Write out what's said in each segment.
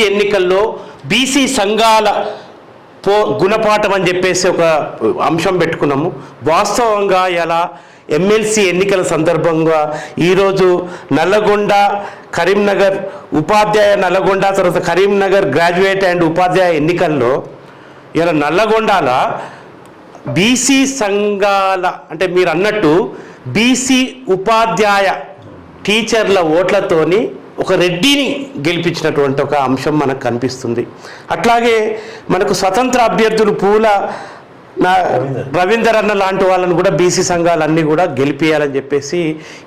ఎన్నికల్లో బీసీ సంఘాల గుణపాఠం అని చెప్పేసి ఒక అంశం పెట్టుకున్నాము. వాస్తవంగా ఇలా ఎమ్మెల్సీ ఎన్నికల సందర్భంగా ఈరోజు నల్లగొండ కరీంనగర్ ఉపాధ్యాయ నల్లగొండ తర్వాత కరీంనగర్ గ్రాడ్యుయేట్ అండ్ ఉపాధ్యాయ ఎన్నికల్లో ఇలా నల్లగొండల బీసీ సంఘాల అంటే మీరు అన్నట్టు బీసీ ఉపాధ్యాయ టీచర్ల ఓట్లతోని ఒక రెడ్డిని గెలిపించినటువంటి ఒక అంశం మనకు కనిపిస్తుంది. అట్లాగే మనకు స్వతంత్ర అభ్యర్థులు పూల రవీందర్ అన్న లాంటి వాళ్ళని కూడా బీసీ సంఘాలన్నీ కూడా గెలిపియాలని చెప్పేసి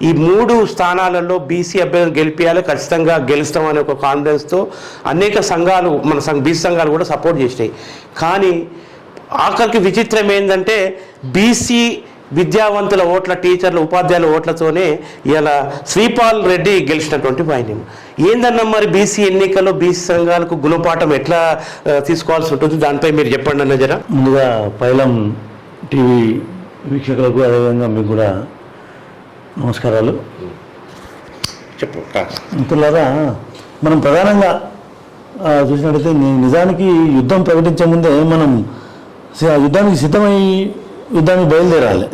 ఈ 3 స్థానాలలో బీసీ అభ్యర్థులు గెలిపియాలి, ఖచ్చితంగా గెలుస్తామనే ఒక కాన్ఫిడెన్స్తో అనేక సంఘాలు మన బీసీ సంఘాలు కూడా సపోర్ట్ చేసినాయి. కానీ ఆఖరికి విచిత్రం ఏంటంటే బీసీ విద్యావంతుల ఓట్ల టీచర్ల ఉపాధ్యాయుల ఓట్లతోనే ఇలా శ్రీపాల్ రెడ్డి గెలిచినటువంటి వైన్యం ఏందన్నా మరి బీసీ ఎన్నికల్లో బీసీ సంఘాలకు గుణపాఠం ఎట్లా తీసుకోవాల్సి ఉంటుంది, దానిపై మీరు చెప్పండి అన్న జర. ముందుగా పైలం టీవీ వీక్షకులకు అదేవిధంగా మీకు కూడా నమస్కారాలు. చెప్పు మిత్రులారా, మనం ప్రధానంగా చూసినట్టయితే నిజానికి యుద్ధం ప్రకటించే ముందే మనం యుద్ధానికి సిద్ధమై యుద్ధానికి బయలుదేరాలి.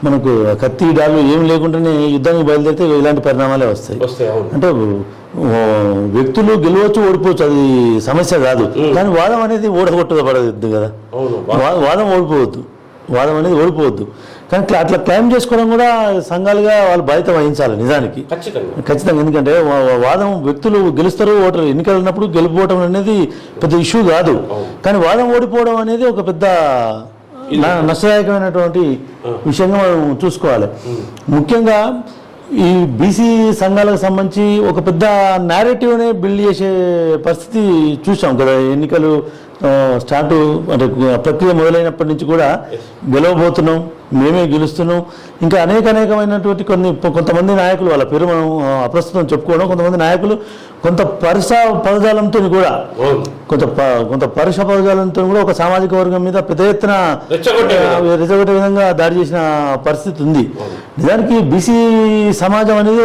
మనకు కత్తి డాలు ఏం లేకుండానే యుద్ధానికి బయలుదేరితే ఇలాంటి పరిణామాలే వస్తాయి. అంటే వ్యక్తులు గెలవచ్చు ఓడిపోవచ్చు, అది సమస్య కాదు. కానీ వాదం అనేది ఓడగొట్టబడద్దు కదా, వాదం అనేది ఓడిపోవద్దు. కానీ అట్లా క్లైమ్ చేసుకోవడం కూడా సంఘాలుగా వాళ్ళు బాధ్యత వహించాలి నిజానికి ఖచ్చితంగా. ఎందుకంటే వాదం వ్యక్తులు గెలుస్తారు, ఓటరు ఎన్నికలు ఉన్నప్పుడు గెలిపోవడం అనేది పెద్ద ఇష్యూ కాదు. కానీ వాదం ఓడిపోవడం అనేది ఒక పెద్ద నష్టదాయకమైనటువంటి విషయంగా మనం చూసుకోవాలి. ముఖ్యంగా ఈ బీసీ సంఘాలకు సంబంధించి ఒక పెద్ద నేరేటివ్నే బిల్డ్ చేసే పరిస్థితి చూసాం కదా. ఎన్నికలు స్టార్ట్ అంటే ప్రక్రియ మొదలైనప్పటి నుంచి కూడా గెలవబోతున్నాం, మేమే గెలుస్తున్నాం, ఇంకా అనేకమైనటువంటి కొంతమంది నాయకులు వాళ్ళ పేరు మనం అప్రస్తుతం చెప్పుకోవడం, కొంతమంది నాయకులు కొంత పరుష పదజాలంతో కూడా ఒక సామాజిక వర్గం మీద పెద్ద ఎత్తున రెచ్చగొట్టే విధంగా దాడి చేసిన పరిస్థితి ఉంది. నిజానికి బీసీ సమాజం అనేది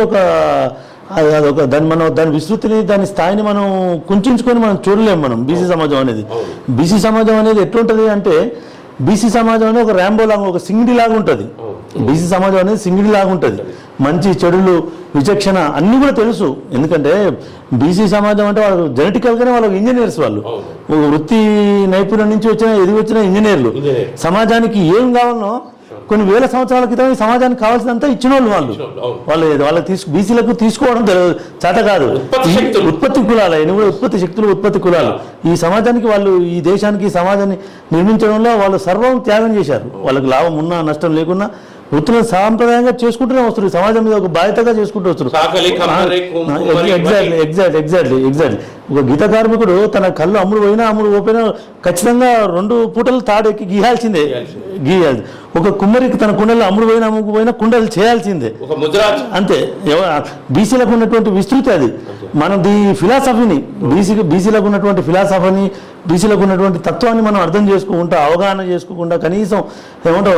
అదొక దాని విస్తృతిని దాని స్థాయిని మనం కుంచుకొని మనం చూడలేము. మనం బీసీ సమాజం అనేది ఎట్లుంటుంది అంటే, బీసీ సమాజం అనేది ఒక ర్యాంబో లాగా, ఒక సింగిడి లాగా ఉంటుంది. బీసీ సమాజం అనేది సింగిడి లాగా ఉంటుంది. మంచి చెడులు విచక్షణ అన్నీ కూడా తెలుసు. ఎందుకంటే బీసీ సమాజం అంటే వాళ్ళు జెనెటికల్గానే వాళ్ళకి ఇంజనీర్స్, వాళ్ళు వృత్తి నైపుణ్యం నుంచి ఎదిగి వచ్చిన ఇంజనీర్లు. సమాజానికి ఏం కావాలనో కొన్ని వేల సంవత్సరాల క్రితం ఈ సమాజానికి కావాల్సినంత ఇచ్చిన వాళ్ళకి బీసీలకు తీసుకోవడం చేత కాదు. ఉత్పత్తి కులాలు అయినా కూడా ఉత్పత్తి కులాలు ఈ సమాజానికి వాళ్ళు ఈ దేశానికి ఈ సమాజాన్ని నిర్మించడంలో వాళ్ళు సర్వం త్యాగం చేశారు. వాళ్ళకి లాభం ఉన్నా నష్టం లేకున్నా వృత్తులను సాంప్రదాయంగా చేసుకుంటూనే వస్తారు. సమాజం మీద ఒక బాధ్యతగా చేసుకుంటూ వస్తారు. ఎగ్జాక్ట్లీ ఒక గీత కార్మికుడు తన కళ్ళు అమ్ముడు పోయినా ఖచ్చితంగా 2 పూటలు తాడెక్కి గీయాల్సిందే. ఒక కుమ్మరికి తన కుండలు అమ్ముకుపోయినా కుండలు చేయాల్సిందే, అంతే. బీసీలకు ఉన్నటువంటి విస్తృతి అది. మనం ఈ ఫిలాసఫీని బీసీలకు ఉన్నటువంటి ఫిలాసఫీని, బీసీలకు ఉన్నటువంటి తత్వాన్ని మనం అర్థం చేసుకోకుండా, అవగాహన చేసుకోకుండా, కనీసం ఏమంటాం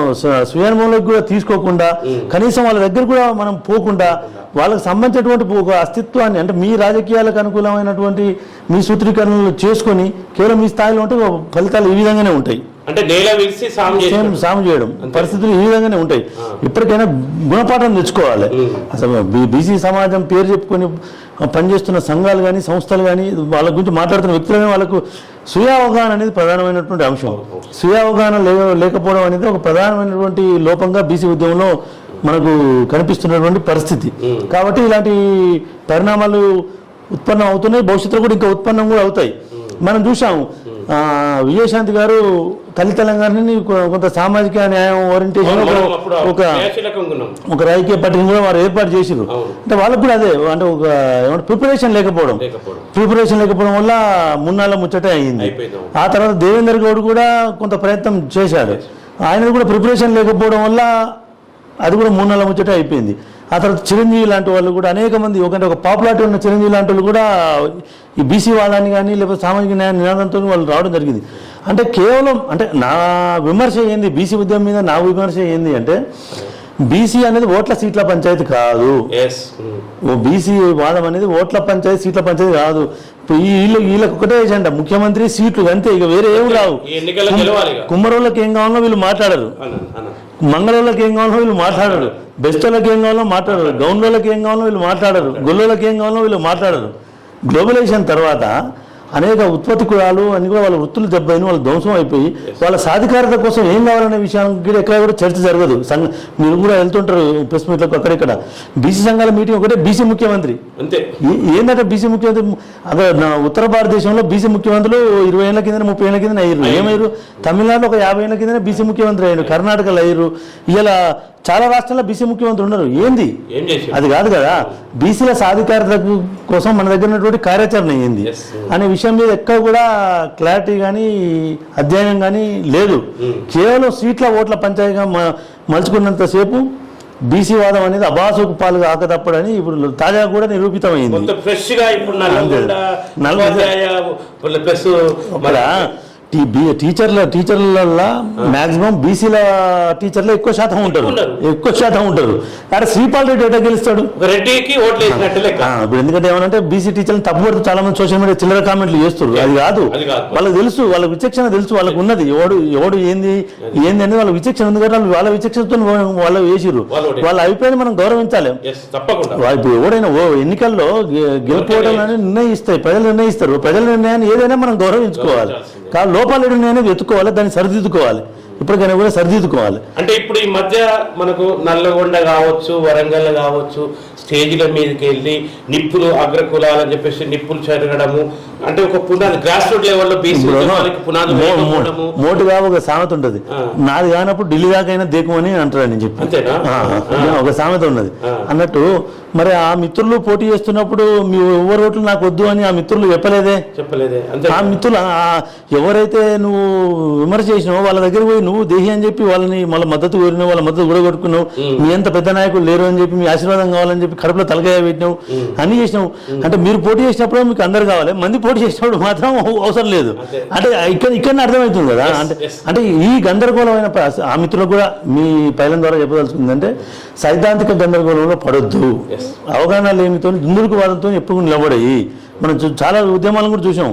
స్వయానుభవంలోకి కూడా తీసుకోకుండా, కనీసం వాళ్ళ దగ్గర కూడా మనం పోకుండా, వాళ్ళకి సంబంధించినటువంటి ఒక అస్తిత్వాన్ని అంటే మీ రాజకీయాలకు అనుకూలమైనటువంటి మీ సూత్రీకరణలు చేసుకొని కేవలం మీ స్థాయిలో ఉంటే ఫలితాలు ఈ విధంగానే ఉంటాయి. అంటే సాము చేయడం పరిస్థితులు ఈ విధంగానే ఉంటాయి. ఇప్పటికైనా గుణపాఠం తెచ్చుకోవాలి. అసలు బీసీ సమాజం పేరు చెప్పుకొని పనిచేస్తున్న సంఘాలు కానీ సంస్థలు కానీ వాళ్ళ గురించి మాట్లాడుతున్న వ్యక్తులు కానీ వాళ్ళకు స్వీయ అవగాహన అనేది ప్రధానమైనటువంటి అంశం. స్వీయ అవగాహన లేకపోవడం అనేది ఒక ప్రధానమైనటువంటి లోపంగా బీసీ ఉద్యమంలో మనకు కనిపిస్తున్నటువంటి పరిస్థితి. కాబట్టి ఇలాంటి పరిణామాలు ఉత్పన్నం అవుతున్నాయి, భవిష్యత్తులో కూడా ఇంకా ఉత్పన్నం కూడా అవుతాయి. మనం చూసాము విజయశాంతి గారు తెలంగాణని కొంత సామాజిక న్యాయం ఓరియంటేషన్ ఒక రాజకీయ పార్టీని కూడా వారు ఏర్పాటు చేసారు. అంటే వాళ్ళకు కూడా అదే అంటే ఒక ప్రిపరేషన్ లేకపోవడం వల్ల మున్నాళ్ళ ముచ్చటే అయ్యింది. ఆ తర్వాత దేవేందర్ గౌడ్ కూడా కొంత ప్రయత్నం చేశాడు, ఆయన కూడా ప్రిపరేషన్ లేకపోవడం వల్ల అది కూడా 3 నెలల ముచ్చటే అయిపోయింది. ఆ తర్వాత చిరంజీవి లాంటి వాళ్ళు కూడా అనేక మంది ఒక పాపులారిటీ ఉన్న చిరంజీవి లాంటి వాళ్ళు కూడా ఈ బీసీ వాదాన్ని కానీ లేకపోతే సామాజిక న్యాయ నినాదంతో వాళ్ళు రావడం జరిగింది. అంటే కేవలం అంటే నా విమర్శ ఏంది బీసీ ఉద్యమం మీద, నా విమర్శ ఏంది అంటే బీసీ అనేది ఓట్ల సీట్ల పంచాయతీ కాదు. ఓ బీసీ వాదం అనేది ఓట్ల పంచాయతీ సీట్ల పంచాయతీ కాదు. ఇప్పుడు వీళ్ళకి ఒకటే ఏజెండా, ముఖ్యమంత్రి సీట్లు అంతే, ఇక వేరే ఏం రావు. కుమ్మరోళ్ళకి ఏం కావాలో వీళ్ళు మాట్లాడరు, మంగళోళ్ళకి ఏం కావాలో వీళ్ళు మాట్లాడరు, బెస్టోళ్ళకి ఏం కావాలో మాట్లాడరు, గౌన్లోళ్ళకి ఏం కావాలో వీళ్ళు మాట్లాడరు, గొల్లోళ్ళకి ఏం కావాలో వీళ్ళు మాట్లాడరు. గ్లోబలైజేషన్ తర్వాత అనేక ఉత్పత్తి కులాలు అని కూడా వాళ్ళ వృత్తులు దెబ్బైన వాళ్ళు ధ్వంసం అయిపోయి వాళ్ళ సాధికారత కోసం ఏం కావాలనే విషయానికి ఎక్కడ కూడా చర్చ జరగదు. మీరు కూడా వెళ్తుంటారు ప్రెస్ మీట్లకు అక్కడిక్కడ. బీసీ సంఘాల మీటింగ్ ఒకటే బీసీ ముఖ్యమంత్రి అంతే. ఏంటంటే బీసీ ముఖ్యమంత్రి అక్కడ ఉత్తర భారతదేశంలో బీసీ ముఖ్యమంత్రులు 20 ఏళ్ల కింద 30 ఏళ్ల కింద అయ్యారు. ఏమయ్యారు? తమిళనాడులో ఒక 50 ఏళ్ల కింద బీసీ ముఖ్యమంత్రి అయ్యారు, కర్ణాటకలో అయ్యారు. ఇలా చాలా రాష్ట్రాల్లో బీసీ ముఖ్యమంత్రి ఉన్నారు. ఏంది అది కాదు కదా. బీసీల సాధికారత కోసం మన దగ్గర ఉన్నటువంటి కార్యాచరణ ఏంది అనే విషయం మీద ఎక్కడ కూడా క్లారిటీ కానీ అధ్యయనం కానీ లేదు. కేవలం సీట్ల ఓట్ల పంచాయతీగా మలుచుకున్నంతసేపు బీసీ వాదం అనేది అబాసుకు పాలుగా ఆకతప్పడని ఇప్పుడు తాజాగా కూడా నిరూపితమైంది. టీచర్ల మాక్సిమం బీసీల టీచర్లు ఎక్కువ శాతం ఉంటారు. అక్కడ శ్రీపాల్ రెడ్డి ఎట్లా గెలుస్తాడు? ఇప్పుడు ఎందుకంటే ఏమనంటే బీసీ టీచర్లు తప్పుపడుతూ చాలా మంది సోషల్ మీడియా చిల్లర కామెంట్లు చేస్తారు. అది కాదు, వాళ్ళకి తెలుసు, వాళ్ళ విచక్షణ తెలుసు, వాళ్ళకు ఉన్నది ఎవడు ఏంది అనేది వాళ్ళ విచక్షణ ఉంది కదా. వాళ్ళ విచక్షణతో వాళ్ళు వేసిర్రు. వాళ్ళ అభిప్రాయాన్ని మనం గౌరవించాలి. ఇప్పుడు ఎవడైనా ఎన్నికల్లో గెలుపోవడం అని నిర్ణయిస్తాయి, ప్రజలు నిర్ణయిస్తారు. ప్రజల నిర్ణయాన్ని ఏదైనా మనం గౌరవించుకోవాలి. కాదు లోపాలు ఏదైనా వెతుక్కోవాలి, దాన్ని సరిదిద్దుకోవాలి. ఇప్పటికైనా కూడా సరిదిద్దుకోవాలి. అంటే ఇప్పుడు ఈ మధ్య మనకు నల్లగొండ కావచ్చు, వరంగల్ కావచ్చు, స్టేజ్ల మీదకి వెళ్ళి నిప్పులు అగ్రకులాలని చెప్పేసి నిప్పులు చెరగడము, అంటే ఒక పునాది గ్రాస్ రూట్ లెవెల్లో మోటుగా ఒక సామెత ఉంటుంది, నాది కానప్పుడు ఢిల్లీ దాకైనా దేకమని అంటారు అని చెప్పి. ఒక సామెత ఉన్నది అన్నట్టు. మరి ఆ మిత్రులు పోటీ చేస్తున్నప్పుడు మీ ఎవరు ఓట్లు నాకు వద్దు అని ఆ మిత్రులు చెప్పలేదే. ఆ మిత్రులు ఎవరైతే నువ్వు విమర్శ చేసినావో వాళ్ళ దగ్గర పోయి నువ్వు దేహి అని చెప్పి వాళ్ళని మళ్ళీ మద్దతు కోరినావు, వాళ్ళ మద్దతు కూడా కొట్టుకున్నావు. మీ ఎంత పెద్ద నాయకులు లేరు అని చెప్పి, మీ ఆశీర్వాదం కావాలని చెప్పి కడుపులో తలకాయ పెట్టినావు, అన్ని చేసినావు. అంటే మీరు పోటీ చేసినప్పుడు మీకు అందరు కావాలి, మంది పోటీ చేసినప్పుడు మాత్రం అవసరం లేదు. అంటే ఇక్కడనే అర్థమవుతుంది కదా. అంటే ఈ గందరగోళమైన ఆ మిత్రులకు కూడా మీ పైలం ద్వారా చెప్పదలుచుకుందంటే సైద్ధాంతిక గందరగోళంలో పడొద్దు. అవగాహన లేమితో దుందుడుకు వాదంతో ఎప్పుడు నిలబడాయి. మనం చాలా ఉద్యమాలను కూడా చూసాం.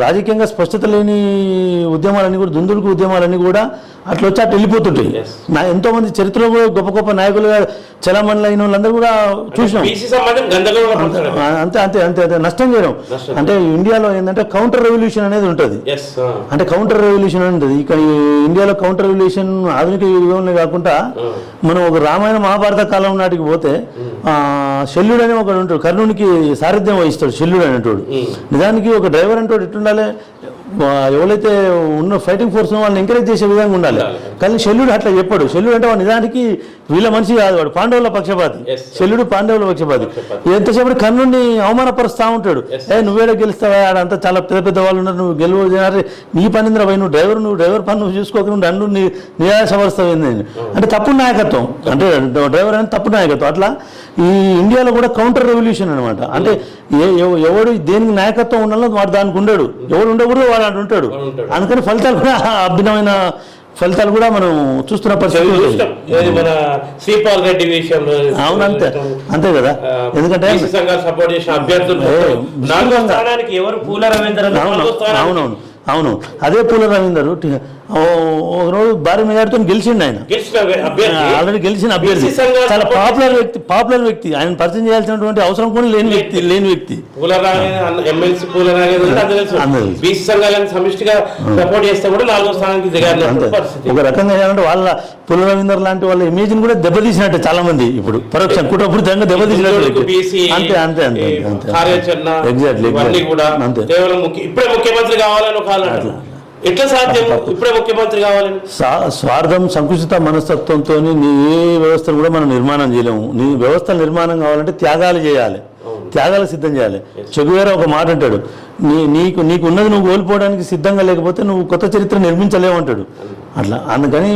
రాజకీయంగా స్పష్టత లేని ఉద్యమాలన్నీ కూడా, దుందుడుకు ఉద్యమాలన్నీ కూడా అట్లా వచ్చి అట్లా వెళ్ళిపోతుంటాయి. ఎంతో మంది చరిత్రలో కూడా గొప్ప గొప్ప నాయకులుగా చలామణి అయిన వాళ్ళందరూ కూడా చూసినాం. అంతే అంతే అంతే అదే నష్టం చేయడం. అంటే ఇండియాలో ఏంటంటే కౌంటర్ రెవల్యూషన్ అనేది ఉంటుంది. అంటే కౌంటర్ రెవల్యూషన్ అని ఉంటుంది. ఇక ఇండియాలో కౌంటర్ రెవల్యూషన్ ఆధునిక యుగంలో కాకుండా మనం ఒక రామాయణ మహాభారత కాలం నాటికి పోతే శల్యుడు అని ఒకడు ఉంటాడు, కర్ణునికి సారథ్యం వహిస్తాడు శల్యుడు అనేటోడు. నిజానికి ఒక డ్రైవర్ అంటోడు ఎట్టుండాలి, ఎవరైతే ఉన్న ఫైటింగ్ ఫోర్స్ వాళ్ళని ఎంకరేజ్ చేసే విధంగా ఉండాలి. కానీ శల్యుడు అట్లా చెప్పాడు. శల్యుడు అంటే వాడు నిజానికి వీళ్ళ మనిషి కాదు, వాడు పాండవుల పక్షపాతి. శల్యుడు పాండవుల పక్షపాతి. ఎంతసేపు కర్ణుడిని అవమానపరుస్తూ ఉంటాడు. నువ్వేడ గెలుస్తావా, ఆడంతా చాలా పెద్ద పెద్ద వాళ్ళు ఉన్నారు, నువ్వు గెలువ నీ పనింద్ర పోయి నువ్వు డ్రైవర్ పని నువ్వు చూసుకోక నువ్వు నన్ను నిరాశపరుస్తావు ఏంది అంటే తప్పుడు నాయకత్వం. అంటే డ్రైవర్ అనేది తప్పుడు నాయకత్వం. అట్లా ఈ ఇండియాలో కూడా కౌంటర్ రెవల్యూషన్ అనమాట. అంటే ఎవడు దేనికి నాయకత్వం ఉండాలో వాడు దానికి ఉండడు, ఎవడు ఉండకూడదు వాడు అటు ఉంటాడు. అందుకని ఫలితాలు కూడా అభిన్నమైన ఫలితాలు కూడా మనం చూస్తున్న పరిస్థితి. శ్రీపాల్ రెడ్డి విషయంలో అవును, అంతే అంతే కదా. ఎందుకంటే సపోర్ట్ చేసిన అభ్యర్థులు ఎవరు పూల రవీంద్ర. అవునవును అవును, అదే పూల రవీందర్ ఒక రోజు భారీ మెజార్టీతో గెలిచిండు. ఆయన ఆల్రెడీ గెలిచిన అభ్యర్థి, చాలా పాపులర్ వ్యక్తి. ఆయన పరిచయం చేయాల్సినటువంటి అవసరం కూడా లేని వ్యక్తి. ఒక రకంగా ఏంటంటే వాళ్ళ పుల్ల రవీందర్ లాంటి వాళ్ళ ఇమేజ్ కూడా దెబ్బతీసినట్టు చాలా మంది ఇప్పుడు పరోక్ష కుటుంబంగా దెబ్బతీసినట్టు. అంతే అంతే అంతే ఎగ్జాక్ట్లీ అంతే. ఇప్పుడే ముఖ్యమంత్రి కావాలని ఎట్లా సాధ్యం? ఇప్పుడే ముఖ్యమంత్రి కావాలని స్వార్థం సంకుచిత మనస్తత్వంతో నీ ఏ వ్యవస్థను కూడా మనం నిర్మాణం చేయలేము. నీ వ్యవస్థ నిర్మాణం కావాలంటే త్యాగాలు చేయాలి, త్యాగాలు సిద్ధం చేయాలి. చెగువేరా ఒక మాట అంటాడు, నీకు ఉన్నది నువ్వు కోల్పోవడానికి సిద్ధంగా లేకపోతే నువ్వు కొత్త చరిత్ర నిర్మించలేవు అంటాడు. అట్లా అందుకని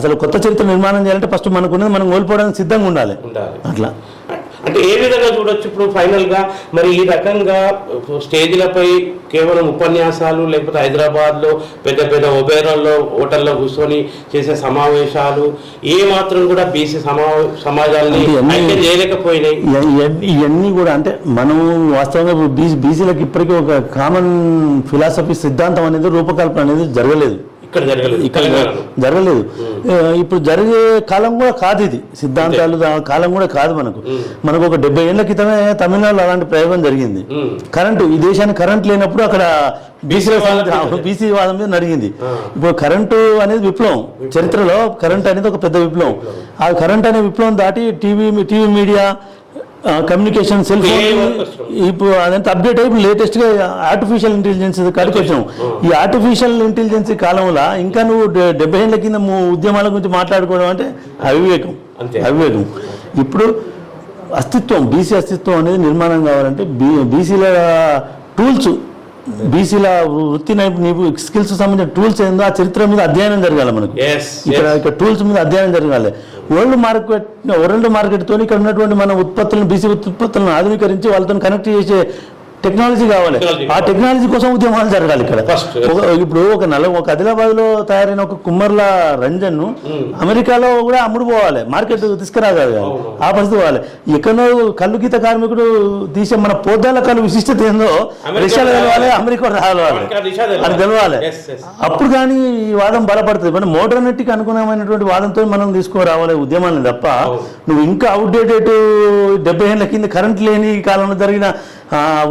అసలు కొత్త చరిత్ర నిర్మాణం చేయాలంటే ఫస్ట్ మనకున్నది మనం కోల్పోవడానికి సిద్ధంగా ఉండాలి. అట్లా అంటే ఏ విధంగా చూడొచ్చు ఇప్పుడు ఫైనల్గా మరి ఈ రకంగా స్టేజ్లపై కేవలం ఉపన్యాసాలు లేకపోతే హైదరాబాద్లో పెద్ద పెద్ద ఒబేరాల్లో హోటల్లో కూర్చొని చేసే సమావేశాలు ఏ మాత్రం కూడా బీసీ సమాజాన్ని చేయలేకపోయినాయి. ఇవన్నీ కూడా అంటే మనం వాస్తవంగా బీసీలకు ఇప్పటికీ ఒక కామన్ ఫిలాసఫీ సిద్ధాంతం అనేది రూపకల్పన అనేది జరగలేదు. ఇక్కడ జరగలేదు. ఇప్పుడు జరిగే కాలం కూడా కాదు, ఇది సిద్ధాంతాలు కాలం కూడా కాదు. మనకు ఒక 70 ఏళ్ల క్రితమే తమిళనాడులో అలాంటి ప్రయోగం జరిగింది. కరెంటు, ఈ దేశానికి కరెంట్ లేనప్పుడు అక్కడ బీసీ వాదం మీద నడిగింది. ఇప్పుడు కరెంటు అనేది విప్లవం, చరిత్రలో కరెంట్ అనేది ఒక పెద్ద విప్లవం. ఆ కరెంట్ అనే విప్లవం దాటి TV media, communication, cell phone, ఇప్పుడు అదంతా అప్డేట్ అయ్యి లేటెస్ట్ గా ఆర్టిఫిషియల్ ఇంటెలిజెన్స్ కాడికి వచ్చాము. ఈ ఆర్టిఫిషియల్ ఇంటెలిజెన్స్ కాలంలో ఇంకా నువ్వు 70 ఏళ్ల కింద ఉద్యమాల గురించి మాట్లాడుకోవడం అంటే అవివేకం. ఇప్పుడు అస్తిత్వం, బీసీ అస్తిత్వం అనేది నిర్మాణం కావాలంటే బీసీల టూల్స్, బీసీల వృత్తి స్కిల్స్ సంబంధించిన టూల్స్ ఏందో ఆ చరిత్ర మీద అధ్యయనం జరగాలి. మనకు ఇక్కడ టూల్స్ మీద అధ్యయనం జరగాలి. వరల్డ్ మార్కెట్తో ఇక్కడ ఉన్నటువంటి మన ఉత్పత్తులను, బీసీ ఉత్పత్తులను ఆధునీకరించి వాళ్ళతో కనెక్ట్ చేసే టెక్నాలజీ కావాలి. ఆ టెక్నాలజీ కోసం ఉద్యమాలు జరగాలి. ఇక్కడ ఇప్పుడు ఒక ఆదిలాబాద్లో తయారైన ఒక కుమ్మర్ల రంజన్ ను అమెరికాలో కూడా అమ్ముడు పోవాలి, మార్కెట్ తీసుకురాగాలి. ఆ పరిస్థితి పోవాలి. ఎక్కడో కళ్ళు గీత కార్మికుడు తీసే మన పోద్దాల కళ్ళు విశిష్టత ఏందో రష్యాలో తెలవాలి, అమెరికా రావాలి, అది తెలవాలి. అప్పుడు కానీ ఈ వాదం బలపడుతుంది. మన మోడర్నిటీకి అనుగుణమైనటువంటి వాదంతో మనం తీసుకురావాలి ఉద్యమాలను తప్ప నువ్వు ఇంకా అవుట్డేటెడ్ 70 ఏళ్ల కింద కరెంట్ లేని కాలంలో జరిగిన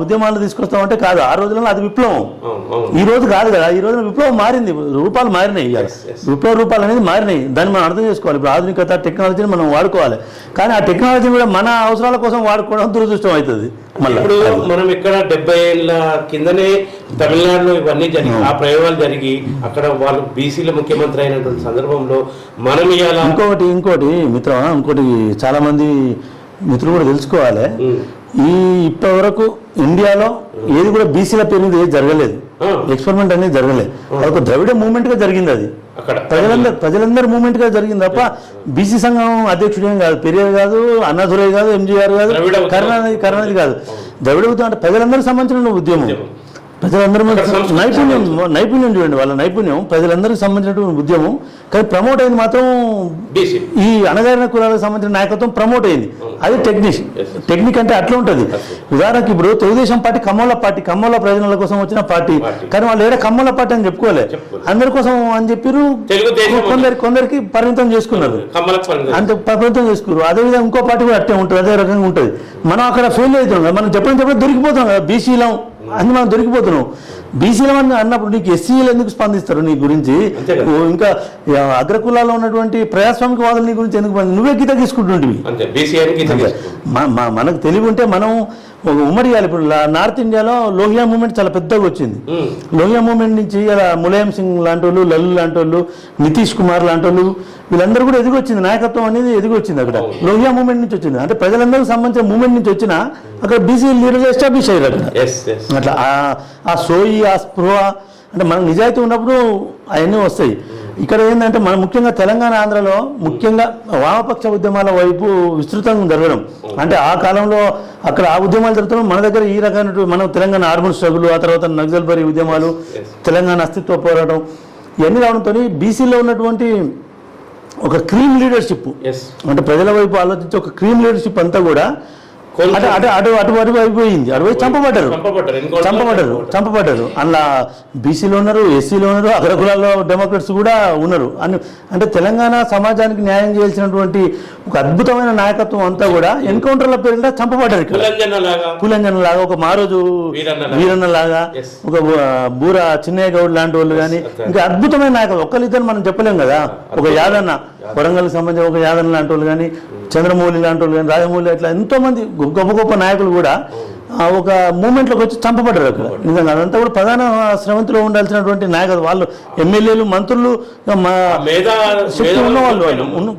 ఉద్యమాలు తీసుకొస్తామంటే కాదు. ఆ రోజుల్లో అది విప్లవం, ఈ రోజు కాదు కదా. ఈ రోజున విప్లవం మారింది, రూపాలు మారినాయి, రూపాలు అనేది మారినాయి. దాన్ని మనం అర్థం చేసుకోవాలి. ఇప్పుడు ఆధునికత టెక్నాలజీని మనం వాడుకోవాలి, కానీ ఆ టెక్నాలజీ కూడా మన అవసరాల కోసం వాడుకోవడం దురదృష్టం అవుతుంది. ఇప్పుడు మనం ఇక్కడ 70 ఏళ్ళ కిందనే తమిళనాడులో ఇవన్నీ జరిగి ఆ ప్రయోగాలు జరిగి అక్కడ వాళ్ళు బీసీల ముఖ్యమంత్రి అయినటువంటి సందర్భంలో మనం ఇంకోటి మిత్రమా, ఇంకోటి చాలా మంది మిత్రులు కూడా తెలుసుకోవాలి. ఇప్పటి వరకు ఇండియాలో ఏది కూడా బీసీల పేరు మీద ఏది జరగలేదు, ఎక్స్పెరిమెంట్ అనేది జరగలేదు. ఒక ద్రవిడ మూవ్మెంట్ గా జరిగింది. అది ప్రజలందరి మూవ్మెంట్ గా జరిగింది తప్ప బీసీ సంఘం అధ్యక్షుడేం కాదు, పెరియార్ కాదు, అన్నాదురై కాదు, ఎంజీఆర్ కాదు, కరుణానిధి కాదు. ద్రవిడ ఉద్యమం అంటే ప్రజలందరికీ సంబంధించిన ఉద్యమం. ప్రజలందరూ నైపుణ్యం చూడండి, వాళ్ళ నైపుణ్యం ప్రజలందరికీ సంబంధించినటువంటి ఉద్యమం. కానీ ప్రమోట్ అయింది మాత్రం ఈ అణగారిన కులాలకు సంబంధించిన నాయకత్వం ప్రమోట్ అయింది. అది టెక్నిక్ అంటే అట్లా ఉంటుంది. ఉదాహరణకి ఇప్పుడు తెలుగుదేశం పార్టీ కమ్మల ప్రయోజనాల కోసం వచ్చిన పార్టీ, కానీ వాళ్ళు ఏడా కమ్మల పార్టీ అని చెప్పుకోలే, అందరి కోసం అని చెప్పారు. కొందరికి పరిమితం చేసుకున్నారు, అంటే పరిమితం చేసుకున్నారు. అదేవిధంగా ఇంకో పార్టీ కూడా అట్టే ఉంటుంది, అదే రకంగా ఉంటుంది. మనం అక్కడ ఫెయిల్ అవుతున్నాం, మనం చెప్పడం దొరికిపోతాం కదా బీసీలం అని. మనం దొరికిపోతున్నాం. బీసీల అన్నప్పుడు నీకు ఎస్సీలు ఎందుకు స్పందిస్తారు నీ గురించి? ఇంకా అగ్రకులాల్లో ఉన్నటువంటి ప్రజాస్వామిక వాదులు నీ గురించి ఎందుకు నువ్వే గీత తీసుకుంటుంటివి. మనకు తెలివి ఉంటే మనం ఒక ఉమ్మడియాలి. ఇప్పుడు నార్త్ ఇండియాలో లోహియా మూవ్మెంట్ చాలా పెద్దగా వచ్చింది. లోహియా మూవ్మెంట్ నుంచి ఇలా ములాయం సింగ్ లాంటి వాళ్ళు, లల్లు లాంటి వాళ్ళు, నితీష్ కుమార్ లాంటి వాళ్ళు, వీళ్ళందరూ కూడా ఎదిగొచ్చింది. నాయకత్వం అనేది ఎదిగొచ్చింది అక్కడ. లోహియా మూవ్మెంట్ నుంచి వచ్చింది. అంటే ప్రజలందరికీ సంబంధించిన మూవ్మెంట్ నుంచి వచ్చినా అక్కడ బీసీ లీడర్స్ ఎస్టాబ్లిష్ అయ్యారు అక్కడ. అట్లా ఆ సోయి, ఆ స్పృహ అంటే మనకు నిజాయితీ ఉన్నప్పుడు అవన్నీ వస్తాయి. ఇక్కడ ఏంటంటే మనం ముఖ్యంగా తెలంగాణ, ఆంధ్రలో ముఖ్యంగా వామపక్ష ఉద్యమాల వైపు విస్తృతంగా జరగడం. అంటే ఆ కాలంలో అక్కడ ఆ ఉద్యమాలు జరుగుతున్నాం. మన దగ్గర ఈ రకమైన మనం తెలంగాణ ఆర్బన్ స్ట్రగుల్, ఆ తర్వాత నక్సల్బరీ ఉద్యమాలు, తెలంగాణ అస్తిత్వ పోరాటం ఇవన్నీ రావడంతో బీసీలో ఉన్నటువంటి ఒక క్రీమ్ లీడర్షిప్, అంటే ప్రజల వైపు ఆలోచించే ఒక క్రీమ్ లీడర్షిప్ అంతా కూడా అటు అయిపోయింది. అటువైపు చంపబడ్డారు. అందులో బీసీలో ఉన్నారు, ఎస్సీలో ఉన్నారు, అగ్రకులాల్లో డెమోక్రట్స్ కూడా ఉన్నారు. అంటే తెలంగాణ సమాజానికి న్యాయం చేయాల్సినటువంటి ఒక అద్భుతమైన నాయకత్వం అంతా కూడా ఎన్కౌంటర్ల పేరుగా చంపబడ్డారు. ఇక్కడ పులంజన లాగా, ఒక మారోజు వీరన్న లాగా, ఒక బూర చిన్నయ్య గౌడ్ లాంటి వాళ్ళు కానీ ఇంకా అద్భుతమైన నాయకులు ఒక్కరిద్దరు మనం చెప్పలేం కదా. ఒక యాదన్న, వరంగల్కి సంబంధించిన ఒక యాదన్న లాంటి వాళ్ళు కానీ, చంద్రమౌళి లాంటి వాళ్ళు కానీ, రాజమౌళి, ఇట్లా ఎంతో మంది గొప్ప గొప్ప నాయకులు కూడా ఒక మూమెంట్లోకి వచ్చి చంపబడ్డారు అక్కడ. నిజంగా అదంతా కూడా ప్రధాన స్రవంతిలో ఉండాల్సినటువంటి నాయకులు. వాళ్ళు ఎమ్మెల్యేలు, మంత్రులు, శక్తి ఉన్న వాళ్ళు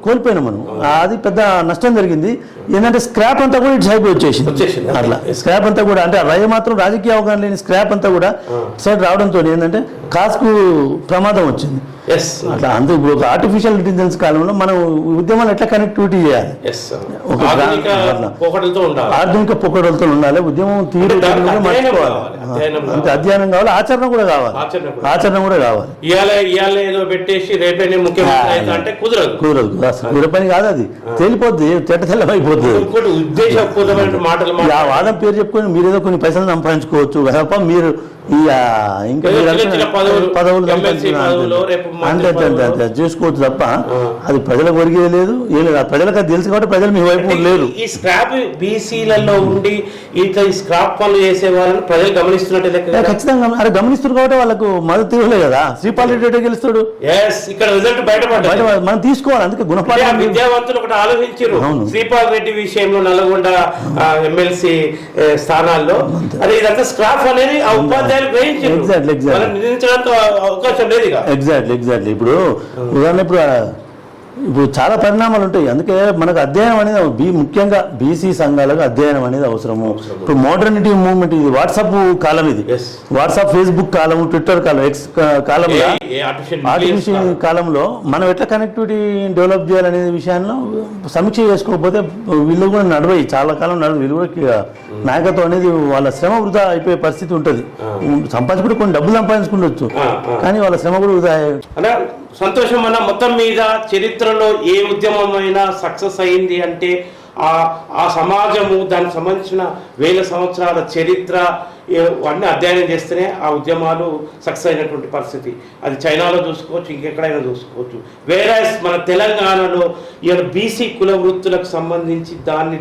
కోల్పోయినాం మనం. అది పెద్ద నష్టం జరిగింది. ఏంటంటే స్క్రాప్ అంతా కూడా ఇటు సైడ్ వచ్చేసింది. అట్లా స్క్రాప్ అంతా కూడా అంటే మాత్రం రాజకీయ అవగాహన లేని స్క్రాప్ అంతా కూడా సైడ్ రావడంతో ఏంటంటే కాస్కు ప్రమాదం వచ్చింది. Yes. అట్లా అంత ఇప్పుడు ఒక ఆర్టిఫిషియల్ ఇంటెలిజెన్స్ కాలంలో మనం ఉద్యమాలు ఎట్లా కనెక్టివిటీ చేయాలి, ఒక ఆధునిక పోకడలతో ఉండాలి, ఉద్యమం తీరు మర్చిపోవాలి, అంతే అధ్యయనం కావాలి, ఆచరణ కూడా కావాలి, ఆచరణ కూడా కావాలి. ఏదో పెట్టేసి రేపే ముఖ్యమంత్రి అంటే కుదరదు, అసలు పని కాదు, అది తేలిపోద్ది, చెట్ట తెల్లమైపోతుంది. ఉద్దేశపూర్వమైన మాటలు ఆ వాదం పేరు చెప్పుకొని మీరు ఏదో కొన్ని పైసలు సంపాదించుకోవచ్చు తప్ప మీరు ఇంకా పదవులు అంతే చేసుకోవచ్చు తప్ప అది ప్రజలకు ఒరిగే లేదు, ఏం లేదు. ప్రజలకు అది తెలుసు కాబట్టి ప్రజలు మీ వైపు లేరు. ఈ స్క్రాప్ బీసీలలో ఉండి ఇట్లా ఈ స్క్రాప్ పనులు చేసే వాళ్ళని ప్రజలు గమనిస్తున్నట్టు ఖచ్చితంగా అరే గమనిస్తారు కాబట్టి వాళ్ళకు మద్దతు ఇవ్వలే కదా. శ్రీపాల్ రెడ్డి గెలుస్తాడు, ఇక్కడ రిజల్ట్ బయటపడ్డాడు, మనం తీసుకోవాలి. అందుకే గుణపాఠం విద్యావంతులు ఒకటి ఆలోచించారు. శ్రీపాల్ రెడ్డి విషయంలో నల్గొండ ఎమ్మెల్సీ స్థానాల్లో అదే ఇదంతా స్క్రాప్ అనేది ఆ ఉపాధ్యాయులు అవకాశం లేదు. ఎగ్జాక్ట్లీ ఇప్పుడు ఉదాహరణ ఇప్పుడు చాలా పరిణామాలు ఉంటాయి. అందుకే మనకు అధ్యయనం అనేది ముఖ్యంగా బీసీ సంఘాలకు అధ్యయనం అనేది అవసరము. ఇప్పుడు మోడర్నిటీ మూవ్మెంట్, ఇది వాట్సాప్ కాలం, ఇది వాట్సాప్ ఫేస్బుక్ కాలం, ట్విట్టర్ కాలం, ఎక్స్ కాలంలో, ఆర్టిఫిషియల్ కాలంలో మనం ఎట్లా కనెక్టివిటీ డెవలప్ చేయాలనే విషయాల్లో సమీక్ష చేసుకోకపోతే వీళ్ళు కూడా నడవయి, చాలా కాలం నడవయి. వీళ్ళు కూడా నాయకత్వం అనేది వాళ్ళ శ్రమ వృధా అయిపోయే పరిస్థితి ఉంటుంది. సంపాదించుకుంటే కొన్ని డబ్బులు సంపాదించుకుంటూ కానీ వాళ్ళ శ్రమ కూడా వృధా. సంతోషం అన్న, మొత్తం మీద చరిత్రలో ఏ ఉద్యమమైనా సక్సెస్ అయింది అంటే ఆ సమాజము దానికి సంబంధించిన వేల సంవత్సరాల చరిత్ర అన్నీ అధ్యయనం చేస్తేనే ఆ ఉద్యమాలు సక్సెస్ అయినటువంటి పరిస్థితి. అది చైనాలో చూసుకోవచ్చు, ఇంకెక్కడైనా చూసుకోవచ్చు. వేరే మన తెలంగాణలో ఇలా బీసీ కుల వృత్తులకు సంబంధించి దాన్ని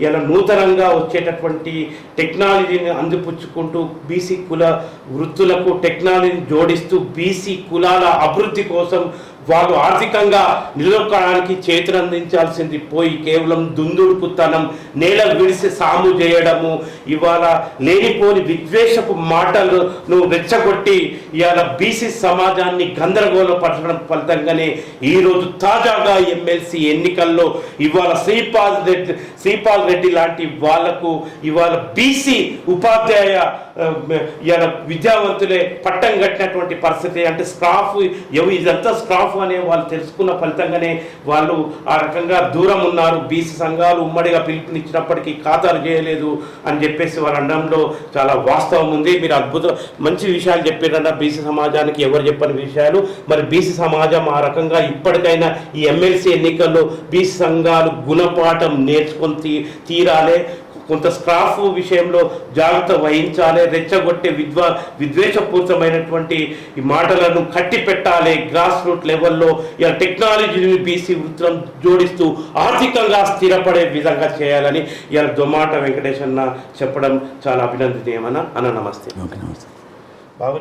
ఇలా నూతనంగా వచ్చేటటువంటి టెక్నాలజీని అందిపుచ్చుకుంటూ బీసీ కుల వృత్తులకు టెక్నాలజీని జోడిస్తూ బీసీ కులాల అభివృద్ధి కోసం వాళ్ళు ఆర్థికంగా నిలదొక్కడానికి చేతులందించాల్సింది పోయి కేవలం దుందుడుకుతనం, నేల విడిసి సాము చేయడము, ఇవాళ లేనిపోని విద్వేషపు మాటలను రెచ్చగొట్టి ఇవాళ బీసీ సమాజాన్ని గందరగోళపరచడం ఫలితంగానే ఈరోజు తాజాగా ఎమ్మెల్సీ ఎన్నికల్లో ఇవాళ శ్రీపాల్ రెడ్డి లాంటి వాళ్లకు ఇవాళ బీసీ ఉపాధ్యాయ ఇవాళ విద్యావంతులే పట్టం కట్టినటువంటి పరిస్థితి. అంటే స్క్రాఫ్ ఇదంతా స్క్రాఫ్ అనే వాళ్ళు తెలుసుకున్న ఫలితంగానే వాళ్ళు ఆ రకంగా దూరం ఉన్నారు. బీసీ సంఘాలు ఉమ్మడిగా పిలుపునిచ్చినప్పటికీ ఖాతాలు చేయలేదు అని చెప్పేసి వాళ్ళ అండంలో చాలా వాస్తవం ఉంది. మీరు మంచి విషయాలు చెప్పారన్న బీసీ సమాజానికి ఎవరు చెప్పని విషయాలు. మరి బీసీ సమాజం ఆ రకంగా ఇప్పటికైనా ఈ ఎమ్మెల్సీ ఎన్నికల్లో బీసీ సంఘాలు గుణపాఠం నేర్చుకొని తీరాలే. కొంత స్క్రాఫ్ విషయంలో జాగ్రత్త వహించాలి. రెచ్చగొట్టే విద్వేషపూరితమైనటువంటి ఈ మాటలను కట్టి పెట్టాలి. గ్రాస్ రూట్ లెవెల్లో ఇలా టెక్నాలజీని బీసీ వృత్తులను జోడిస్తూ ఆర్థికంగా స్థిరపడే విధంగా చేయాలని ఇలా దొమాట వెంకటేష్ అన్న చెప్పడం చాలా అభినందనీయమన్న. అన్న నమస్తే. నమస్తే బాబు.